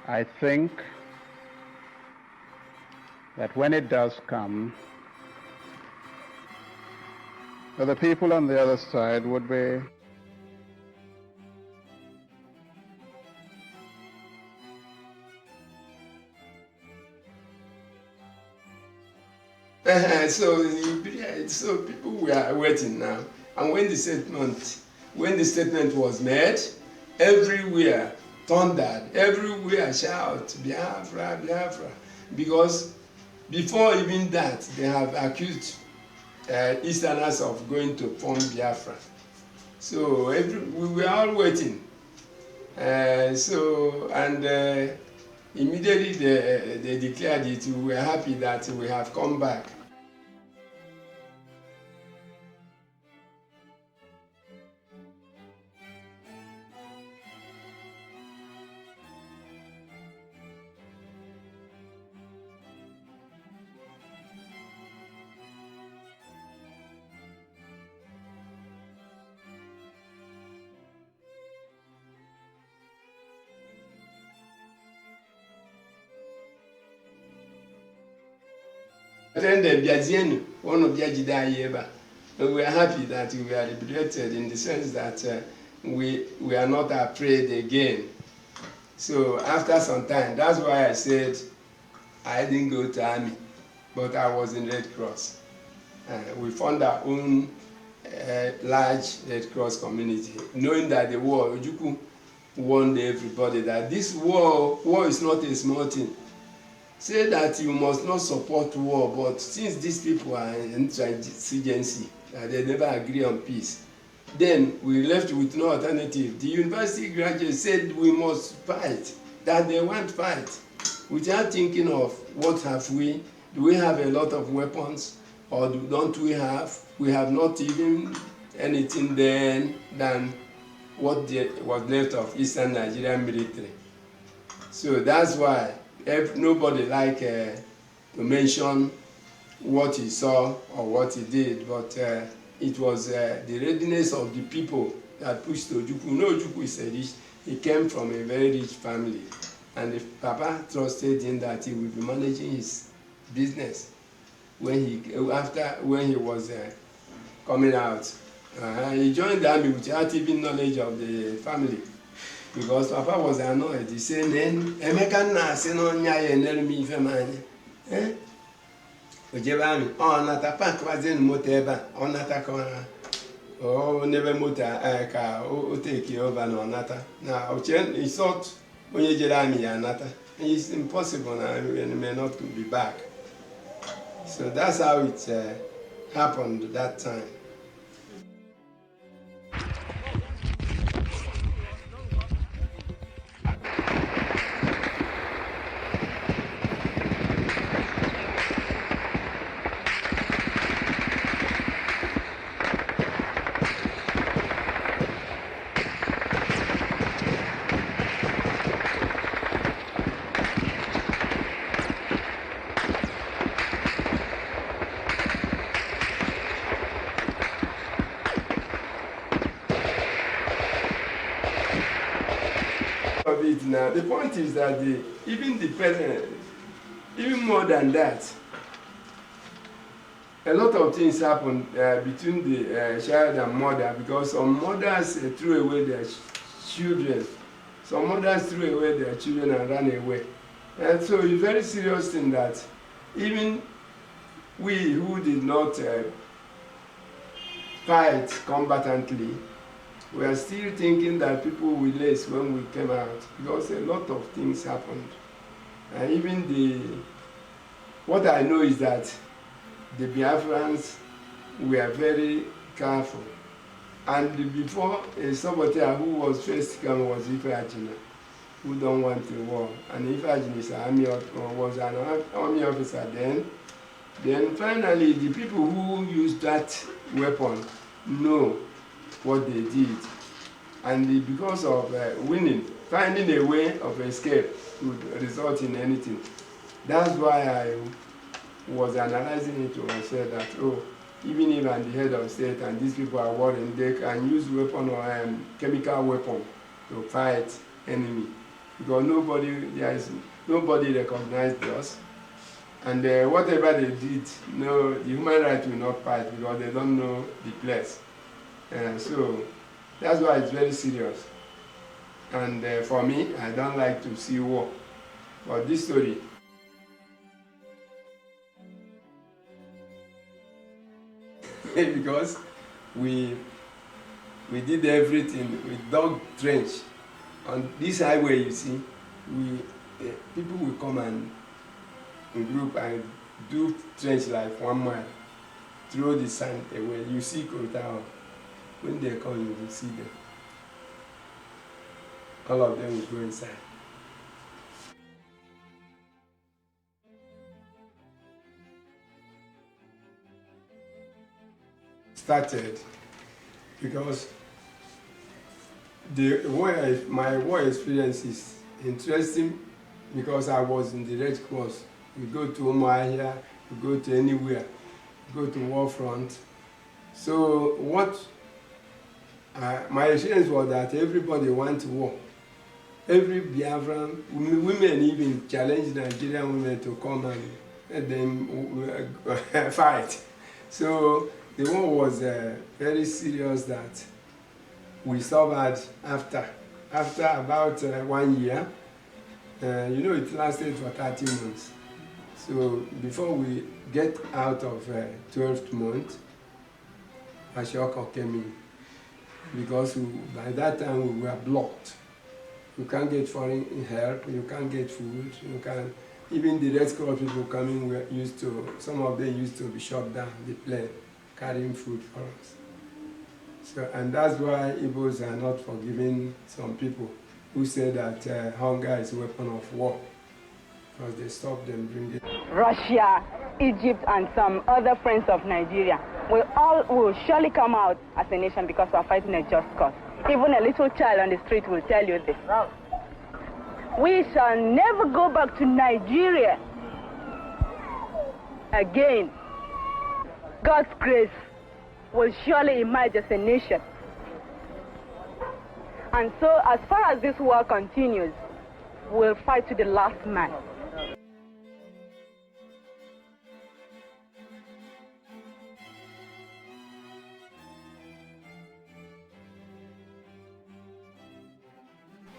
I think that when it does come, the people on the other side would be so people were waiting now, and when the statement was made, everywhere thundered, everywhere shout Biafra, Biafra, because before even that they have accused Easterners of going to form Biafra. So we were all waiting. Immediately they declared it. We were happy that we have come back. Then the Biazienu, one of Biajida Yeba, we were happy that we were liberated in the sense that we are not afraid again. So after some time, that's why I said I didn't go to army, but I was in Red Cross. We formed our own large Red Cross community, knowing that the war, Ojukwu warned everybody that this war is not a small thing. Say that you must not support war, but since these people are in intransigency, they never agree on peace, then we left with no alternative. The university graduates said we must fight, that they want fight, without thinking of what have we, do we have a lot of weapons, or don't we have? We have not even anything then than what was left of Eastern Nigerian military. So that's why nobody like to mention what he saw or what he did, but it was the readiness of the people that pushed Ojukwu. No, Ojukwu is rich. He came from a very rich family, and the Papa trusted him that he would be managing his business when he was coming out. He joined the army without even knowledge of the family. Because Papa was annoyed. He said, Emeka na se no nya ye nelu mi ife manye. Ojebe ami, nata park wazen moto eba, nata ka nebe moto ka o take over na nata. Na he thought onye jere ami ya nata. It's impossible na he may not be back. So that's how it happened that time. Of it now. The point is that even the president, even more than that, a lot of things happen between the child and mother, because some mothers threw away their children, some mothers threw away their children and ran away. And so it's a very serious thing that even we who did not fight combatantly, we are still thinking that people will less when we came out, because a lot of things happened. And even what I know is that the Biafrans were very careful. And before, a saboteur who was first come was Ifeajina, who don't want a war. And Ifeajina was an army officer then. Then finally, the people who used that weapon know what they did, and because of winning, finding a way of escape would result in anything. That's why I was analyzing it and said that, even if I'm the head of state and these people are warring, they can use weapon or chemical weapon to fight enemy. because nobody recognized us. And whatever they did, no, the human rights will not fight because they don't know the place. So that's why it's very serious. And for me, I don't like to see war. But this story, because we did everything, we dug trench. On this highway, you see, people will come and in group and do trench like 1 mile, throw the sand away. You see Kota, when they come, you will see them. All of them will go inside. Started because my war experience is interesting because I was in the Red Cross. We go to Umuahia, we go to anywhere, we go to war front. So my experience was that everybody wants war. Every Biafran, women even challenge Nigerian women to come and let them fight. So the war was very serious that we suffered after about 1 year. It lasted for 30 months. So before we get out of 12th month, Ashoko came in because by that time we were blocked. You can't get foreign help, you can't get food, even the Red Cross people coming some of them used to be shot down, the plane, carrying food for us. So, and that's why Igbos are not forgiving some people who say that hunger is a weapon of war, because they stopped them bringing. Russia, Egypt, and some other friends of Nigeria will surely come out as a nation because we are fighting a just cause. Even a little child on the street will tell you this. We shall never go back to Nigeria again. God's grace will surely emerge as a nation. And so, as far as this war continues, we'll fight to the last man.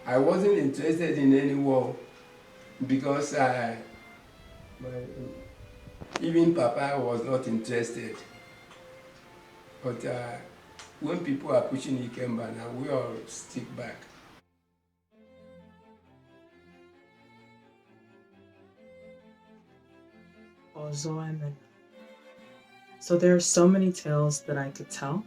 I wasn't interested in any war because even Papa was not interested. But when people are pushing Ikemba now, we all stick back. So there are so many tales that I could tell,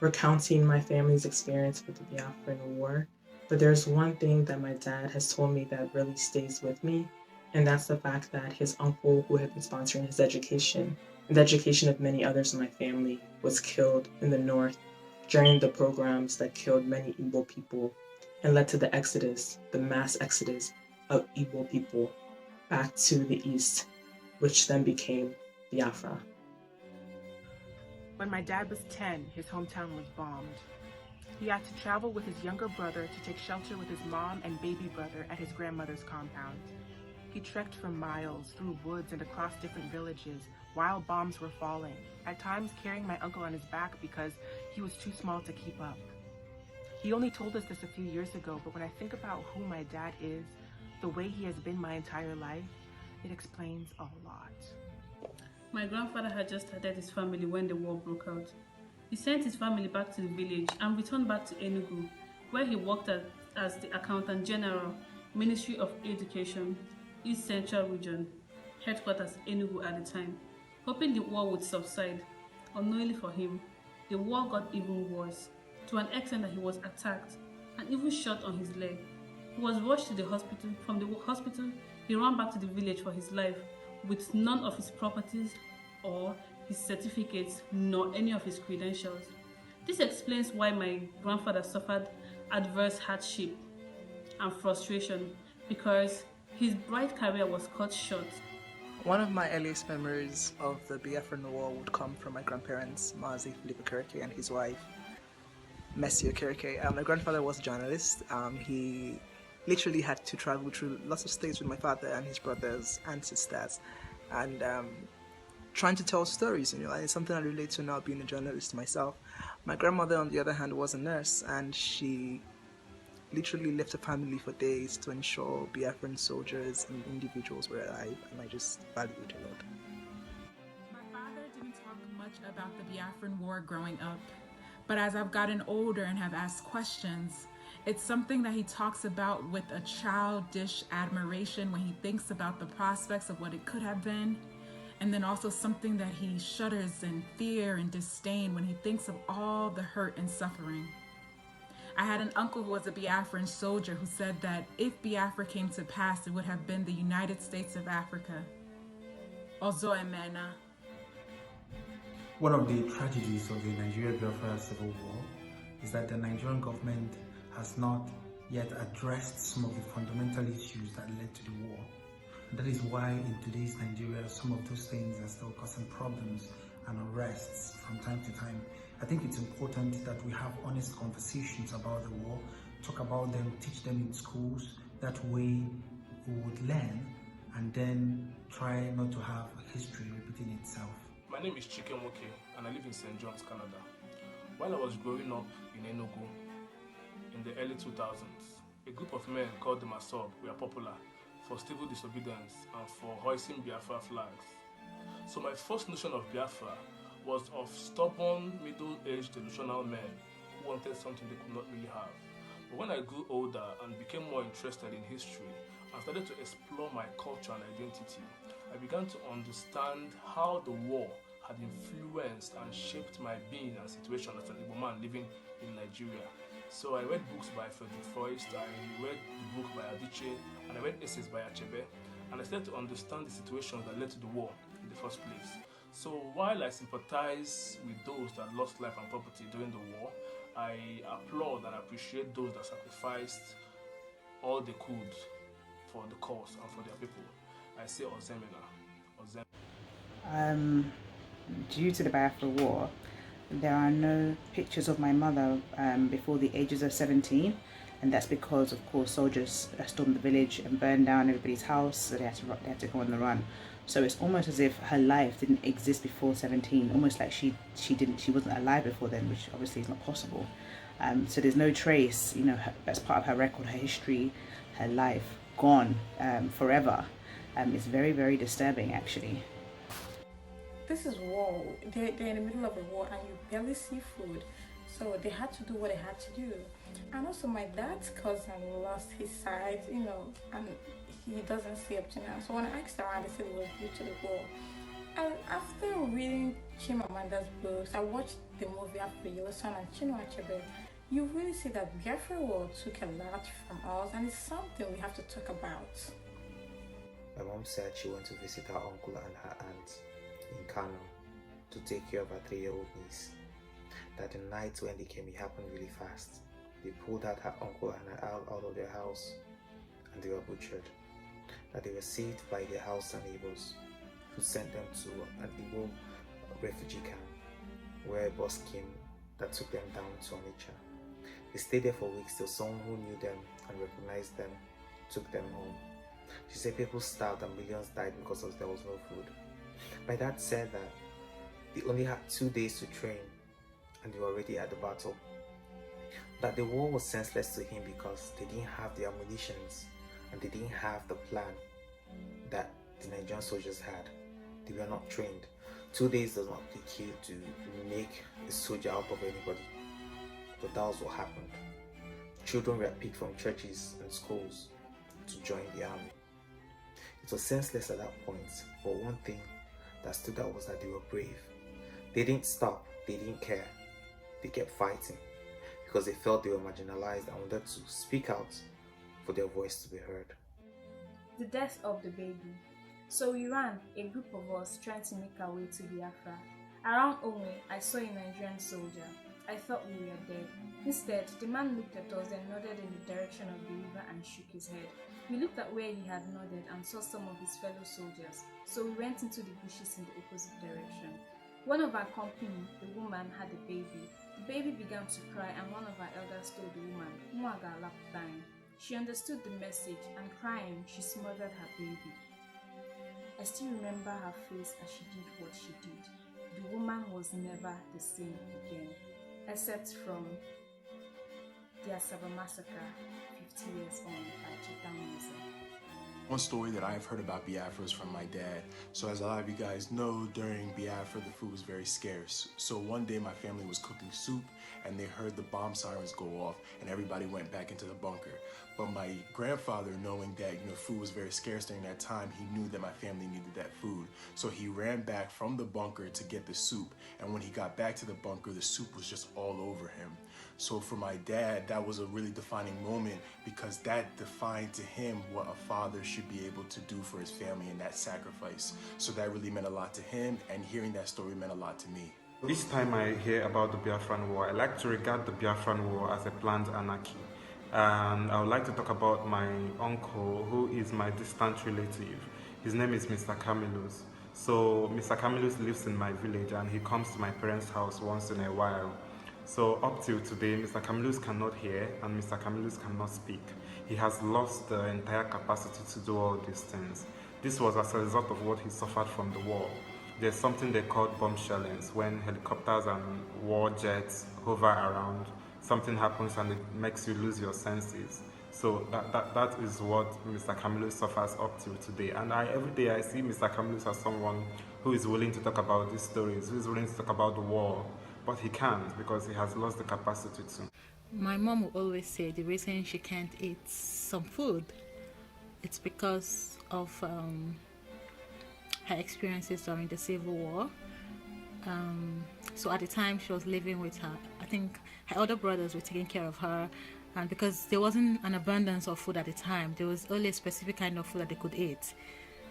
recounting my family's experience with the Biafran War. But there's one thing that my dad has told me that really stays with me, and that's the fact that his uncle, who had been sponsoring his education, and the education of many others in my family, was killed in the north during the programs that killed many Igbo people and led to the exodus, the mass exodus of Igbo people back to the east, which then became Biafra. When my dad was 10, his hometown was bombed. He had to travel with his younger brother to take shelter with his mom and baby brother at his grandmother's compound. He trekked for miles through woods and across different villages while bombs were falling, at times carrying my uncle on his back because he was too small to keep up. He only told us this a few years ago, but when I think about who my dad is, the way he has been my entire life, it explains a lot. My grandfather had just started his family when the war broke out. He sent his family back to the village and returned back to Enugu, where he worked as the Accountant General, Ministry of Education, East Central Region, headquarters Enugu at the time, hoping the war would subside. Unknowingly for him, the war got even worse, to an extent that he was attacked and even shot on his leg. He was rushed to the hospital. From the hospital, he ran back to the village for his life, with none of his properties or his certificates, nor any of his credentials. This explains why my grandfather suffered adverse hardship and frustration, because his bright career was cut short. One of my earliest memories of the Biafran War would come from my grandparents, Mazi Philip Okereke and his wife, Messi Okereke. My grandfather was a journalist. He literally had to travel through lots of states with my father and his brothers and sisters, and trying to tell stories, and it's something I relate to now being a journalist myself. My grandmother, on the other hand, was a nurse, and she literally left her family for days to ensure Biafran soldiers and individuals were alive, and I just value it a lot. My father didn't talk much about the Biafran War growing up, but as I've gotten older and have asked questions, it's something that he talks about with a childish admiration when he thinks about the prospects of what it could have been, and then also something that he shudders in fear and disdain when he thinks of all the hurt and suffering. I had an uncle who was a Biafran soldier who said that if Biafra came to pass, it would have been the United States of Africa. Ozo Emena. One of the tragedies of the Nigeria-Biafra civil war is that the Nigerian government has not yet addressed some of the fundamental issues that led to the war. And that is why in today's Nigeria, some of those things are still causing problems and arrests from time to time. I think it's important that we have honest conversations about the war, talk about them, teach them in schools. That way we would learn and then try not to have history repeating itself. My name is Chimee, and I live in St. John's, Canada. While I was growing up in Enugu in the early 2000s, a group of men called the Masob were popular for civil disobedience and for hoisting Biafra flags. So my first notion of Biafra was of stubborn, middle-aged, delusional men who wanted something they could not really have. But when I grew older and became more interested in history and started to explore my culture and identity, I began to understand how the war had influenced and shaped my being and situation as an Igbo man living in Nigeria. So I read books by Frederick Forrest, I read the book by Adichie, and I read essays by Achebe, and I started to understand the situations that led to the war in the first place. So while I sympathize with those that lost life and property during the war, I applaud and appreciate those that sacrificed all they could for the cause and for their people. I say Ozemena. Due to the Biafra War, there are no pictures of my mother before the ages of 17, and that's because, of course, soldiers stormed the village and burned down everybody's house, so they had to go on the run. So it's almost as if her life didn't exist before 17, almost like she wasn't alive before then, which obviously is not possible. So there's no trace, as part of her record, her history, her life, gone forever. It's very, very disturbing, actually. This is war. They're in the middle of a war and you barely see food. So they had to do what they had to do. And also my dad's cousin lost his sight, and he doesn't see up to now. So when I asked around, they said it was due to the war. And after reading Chimamanda's books, I watched the movie After Your Son and Chino Achebe. You really see that Biafra War took a lot from us, and it's something we have to talk about. My mom said she went to visit her uncle and her aunt in Kano to take care of her 3-year-old niece. That the night when they came, it happened really fast. They pulled out her uncle and her aunt out of their house and they were butchered. That they were saved by their house and neighbors who sent them to an Igbo refugee camp where a bus came that took them down to Onitsha. They stayed there for weeks till someone who knew them and recognized them took them home. She said people starved and millions died because there was no food. My dad said that they only had 2 days to train and they were already at the battle. That the war was senseless to him because they didn't have the ammunitions and they didn't have the plan that the Nigerian soldiers had. They were not trained. 2 days does not take you to make a soldier out of anybody. But that was what happened. Children were picked from churches and schools to join the army. It was senseless at that point, but one thing that stood out was that they were brave. They didn't stop, they didn't care. They kept fighting because they felt they were marginalized and wanted to speak out for their voice to be heard. The death of the baby. So we ran, a group of us trying to make our way to Biafra. Around Ome, I saw a Nigerian soldier. I thought we were dead. Instead, the man looked at us and nodded in the direction of the river and shook his head. We looked at where he had nodded and saw some of his fellow soldiers, so we went into the bushes in the opposite direction. One of our company, the woman, had a baby. The baby began to cry and one of our elders told the woman, "Mwaga lap dying." She understood the message, and crying, she smothered her baby. I still remember her face as she did what she did. The woman was never the same again, except from the Asaba massacre 50 years on by Chief. One story that I've heard about Biafra is from my dad. So as a lot of you guys know, during Biafra, the food was very scarce. So one day my family was cooking soup and they heard the bomb sirens go off and everybody went back into the bunker. But my grandfather, knowing that food was very scarce during that time, he knew that my family needed that food. So he ran back from the bunker to get the soup. And when he got back to the bunker, the soup was just all over him. So for my dad, that was a really defining moment because that defined to him what a father should be able to do for his family and that sacrifice. So that really meant a lot to him, and hearing that story meant a lot to me. Each time I hear about the Biafran War, I like to regard the Biafran War as a planned anarchy. And I would like to talk about my uncle, who is my distant relative. His name is Mr. Camillus. So Mr. Camillus lives in my village and he comes to my parents' house once in a while. So up till today, Mr. Camillus cannot hear and Mr. Camillus cannot speak. He has lost the entire capacity to do all these things. This was as a result of what he suffered from the war. There's something they call bomb shellings. When helicopters and war jets hover around, something happens and it makes you lose your senses. So that is what Mr. Camillus suffers up till today. And every day I see Mr. Camillus as someone who is willing to talk about these stories, who is willing to talk about the war. But he can't because he has lost the capacity to. My mom will always say the reason she can't eat some food, it's because of her experiences during the Civil War. So at the time she was living with her, I think her older brothers were taking care of her, and because there wasn't an abundance of food at the time, there was only a specific kind of food that they could eat.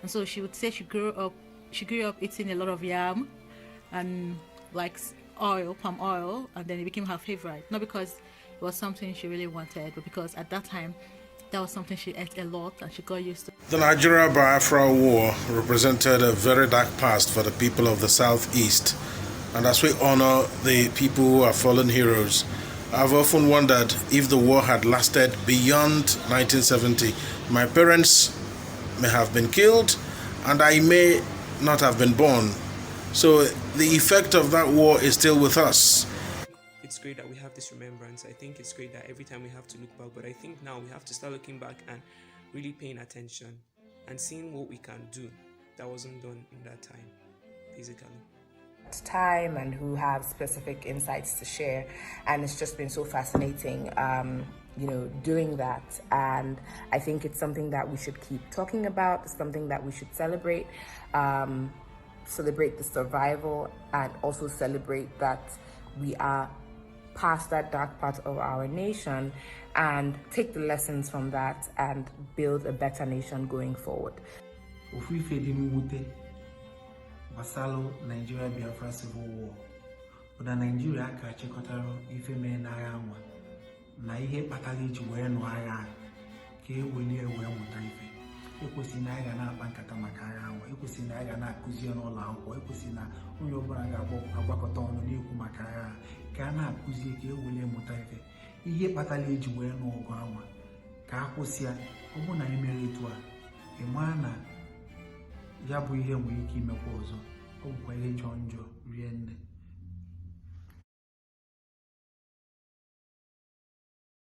And so she would say she grew up eating a lot of yam and like palm oil, and then it became her favorite. Not because it was something she really wanted, but because at that time that was something she ate a lot and she got used to. The Nigeria-Biafra War represented a very dark past for the people of the Southeast, and as we honor the people who are fallen heroes, I've often wondered if the war had lasted beyond 1970. My parents may have been killed and I may not have been born. So the effect of that war is still with us. It's great that we have this remembrance. I think it's great that every time we have to look back, but I think now we have to start looking back and really paying attention and seeing what we can do that wasn't done in that time, basically. Time and who have specific insights to share, and it's just been so fascinating doing that. And I think it's something that we should keep talking about. It's something that we should celebrate. Celebrate the survival and also celebrate that we are past that dark part of our nation and take the lessons from that and build a better nation going forward. Basalo Nigeria-Biafra Civil War. But Nigeria ka chekọtara ife mee n'agha nwa na ihe kpatara iji wee nụ agha ka ewelie wee mụta ife. Ekwesịrị na anyị ga na-akpa nkata maka agha nwa, ekwesịrị na anyị ga na-akụzi n'ụlọ akwụkwọ, ekwesịrị na onye ọbụla ga-agbakọta ọnụ n'ikwu maka agha ka a na-akụzi ka ewelie mụta ife. Ihe kpatara iji wee nụ ọgụ anwa ka a kwụsịa. Ọ bụ na anyị mere etu a, ị maa na ya bụ ihe nwere ike imekwa ọzọ. Ọ bụkwa ihe njọ rie nne.